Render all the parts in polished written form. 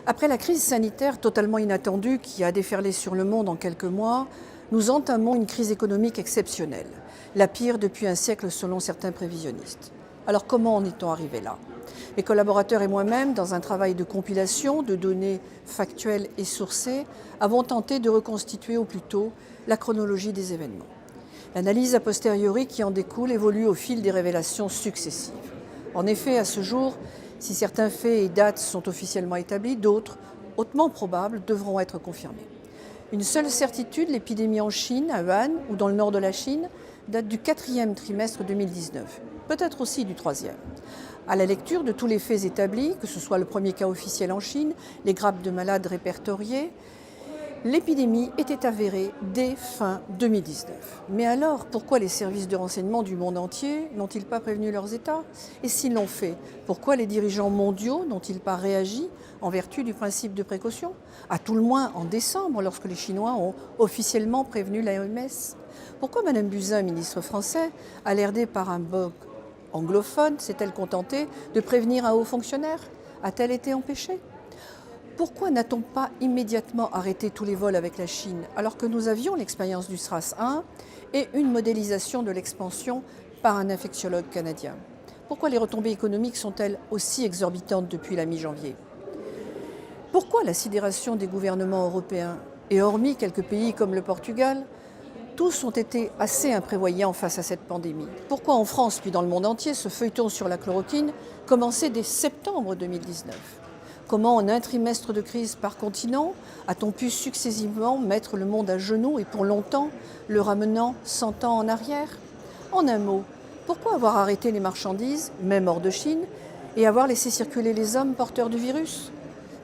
Après la crise sanitaire totalement inattendue qui a déferlé sur le monde en quelques mois, nous entamons une crise économique exceptionnelle, la pire depuis un siècle selon certains prévisionnistes. Alors comment en est-on arrivé là? Mes collaborateurs et moi-même, dans un travail de compilation de données factuelles et sourcées, avons tenté de reconstituer au plus tôt la chronologie des événements. L'analyse a posteriori qui en découle évolue au fil des révélations successives. En effet, à ce jour, si certains faits et dates sont officiellement établis, d'autres, hautement probables, devront être confirmés. Une seule certitude, l'épidémie en Chine, à Wuhan ou dans le nord de la Chine, date du 4e trimestre 2019, peut-être aussi du 3e. À la lecture de tous les faits établis, que ce soit le premier cas officiel en Chine, les grappes de malades répertoriées, l'épidémie était avérée dès fin 2019. Mais alors, pourquoi les services de renseignement du monde entier n'ont-ils pas prévenu leurs États? Et s'ils l'ont fait, pourquoi les dirigeants mondiaux n'ont-ils pas réagi en vertu du principe de précaution? À tout le moins en décembre, lorsque les Chinois ont officiellement prévenu l'OMS. Pourquoi Mme Buzyn, ministre français, alertée par un bug anglophone, s'est-elle contentée de prévenir un haut fonctionnaire? A-t-elle été empêchée? Pourquoi n'a-t-on pas immédiatement arrêté tous les vols avec la Chine alors que nous avions l'expérience du SRAS 1 et une modélisation de l'expansion par un infectiologue canadien? Pourquoi les retombées économiques sont-elles aussi exorbitantes depuis la mi-janvier? Pourquoi la sidération des gouvernements européens? Et hormis quelques pays comme le Portugal, tous ont été assez imprévoyants face à cette pandémie. Pourquoi en France puis dans le monde entier ce feuilleton sur la chloroquine commençait dès septembre 2019? Comment, en un trimestre de crise par continent, a-t-on pu successivement mettre le monde à genoux et pour longtemps, le ramenant 100 ans en arrière? En un mot, pourquoi avoir arrêté les marchandises, même hors de Chine, et avoir laissé circuler les hommes porteurs du virus?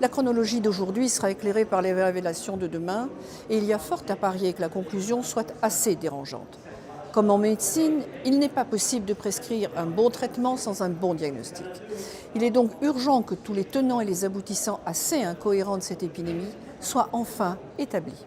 La chronologie d'aujourd'hui sera éclairée par les révélations de demain, et il y a fort à parier que la conclusion soit assez dérangeante. Comme en médecine, il n'est pas possible de prescrire un bon traitement sans un bon diagnostic. Il est donc urgent que tous les tenants et les aboutissants assez incohérents de cette épidémie soient enfin établis.